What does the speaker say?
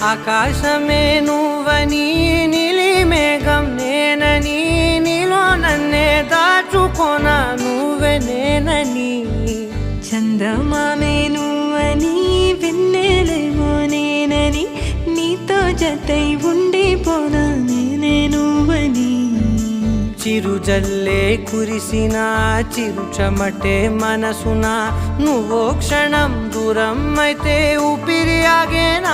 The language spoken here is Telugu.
ఆకాశమే నువ్వని నీలి మేఘం నేనని నీలో నన్నే దాచుకోనా నువ్వే నేనని చందమామే నువ్వని వెన్నెలేమో నేనని నీతో జతై ఉండిపోనా నేనే నువ్వని చిరుజల్లే కురిసిన చిరుచమటే మనసున నువ్వో క్షణం దూరం అయితే ఊపిరి ఆగేనా